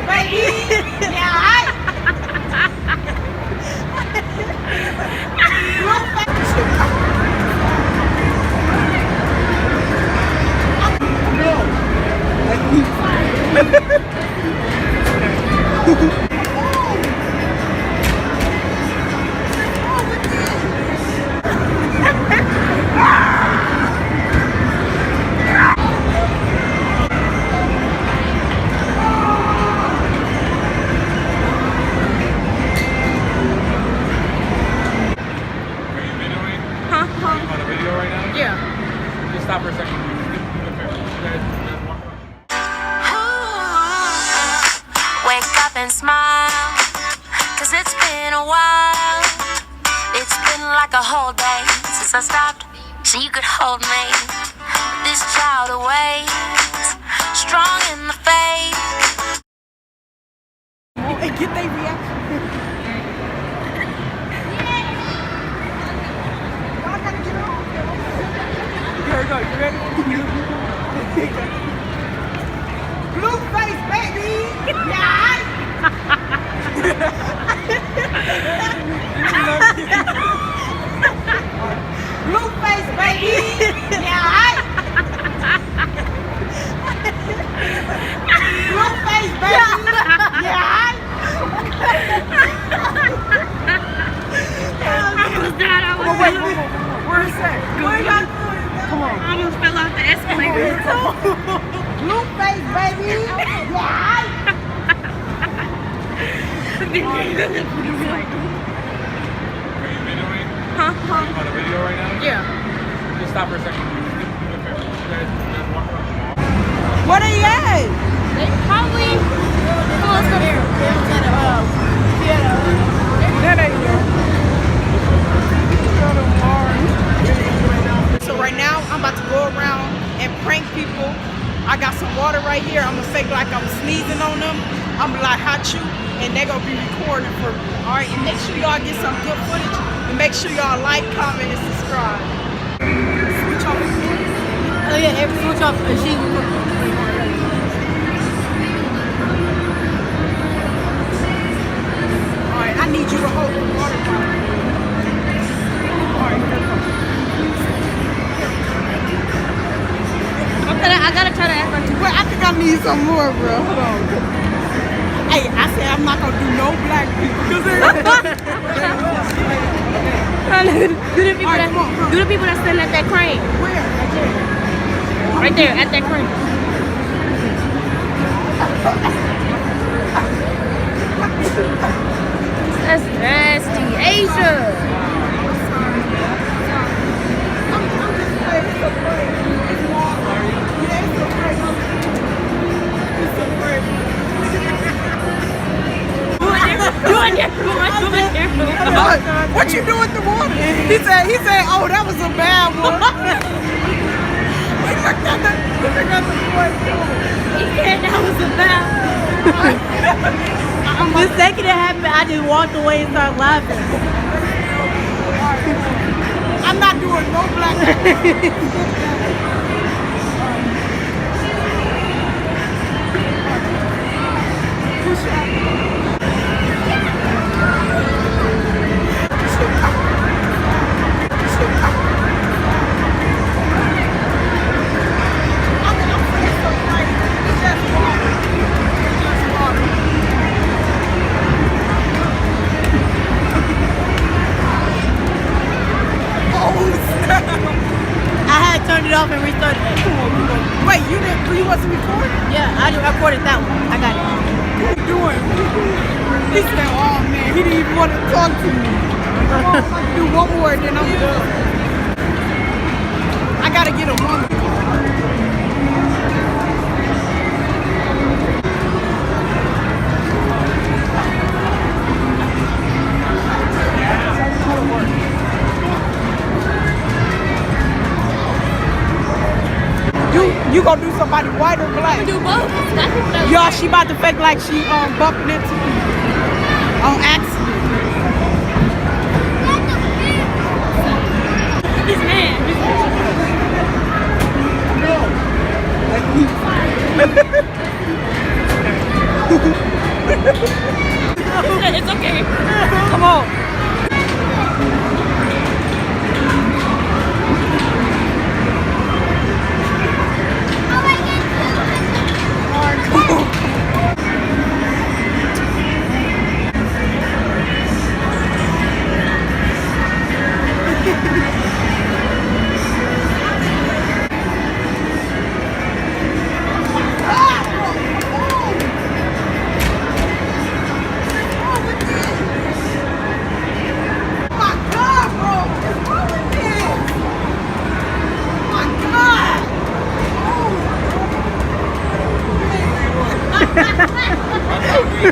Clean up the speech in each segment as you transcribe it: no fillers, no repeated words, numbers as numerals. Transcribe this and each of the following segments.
baby. Yeah, Stop for a second. Wake up and smile, 'cause it's been a while. It's been like a whole day since I stopped so you could hold me. This child awaits, strong in the faith. and get their reaction. Y'all gotta get on. Here we go. You ready? Blue face, baby. Yeah. Blue face, baby. Yeah. Blue face, baby. Yeah. Wait. Where's that? Where y'all going? Come on. I almost fell off the escalator. Blue face, baby. Yeah. Huh? You on a video right now? Yeah. Just stop for a second. What are you at? They probably close to there. That ain't So right now, I'm about to go around and prank people. I got some water right here. I'm gonna fake like I'm sneezing on them. I'm gonna like hot you, and they're gonna be recording for me. All right, and make sure y'all get some good footage, and make sure y'all like, comment, and subscribe. Switch off. Oh yeah, every switch off a sheet. All right, I need you to hold the water bottle. All right, here we go. I gotta try to act like you. Well, I think I need some more, bro. Hold on. Hey, I said I'm not gonna do no black people. Do the people that stand at that crane. Where? Right there, at that crane. That's nasty. Asia. What you doing with the water? He said, oh, that was a bad one. He looked at the boy. He said that was a bad one. The second it happened, I just walked away and started laughing. I'm not doing no black. Push up. Turned it off and restarted it. Wait, you wasn't recording? Yeah, I recorded that one. I got it. What are you doing? He said, oh man, he didn't even want to talk to me. Do one more and then I'm done. I gotta get a woman. You gonna do somebody white or black? I'm gonna do both. Y'all, she about to fake like she bumping into me on accident. This man. No. It's okay. Come on.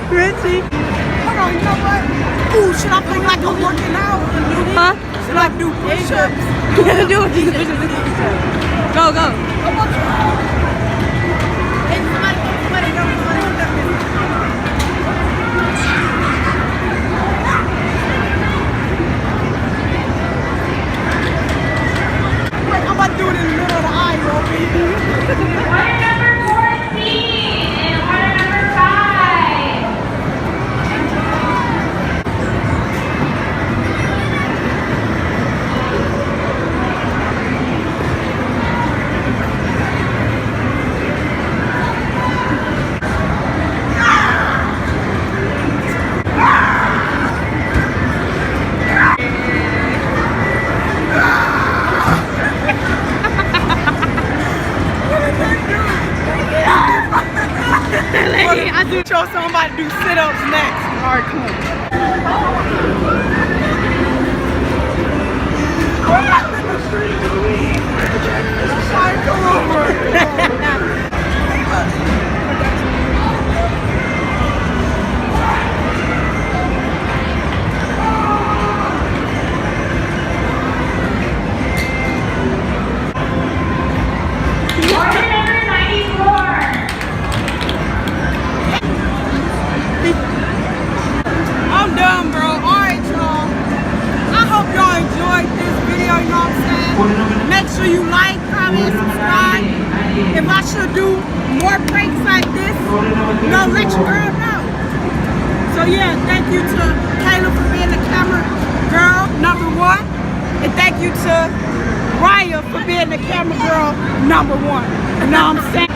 Richie. Hold on, you know what? Ooh, should I think like I'm working out? Huh? Should I do push-ups? Do it. Go, go. Wait, I'm about to do it in the middle of the aisle, baby. Order number 14 and order number 5. I do show somebody to do sit-ups next. All right, come on. All right, come over. Order number 94. I'm done, bro. Alright, y'all. I hope y'all enjoyed this video, you know what I'm saying? Make sure you like, comment, subscribe. If I should do more pranks like this, you know, let your girl know. So yeah, thank you to Kayla for being the camera girl #1. And thank you to Raya for being the camera girl #1. You know what I'm saying?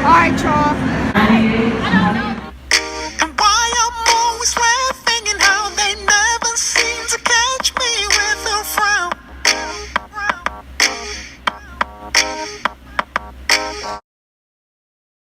Alright,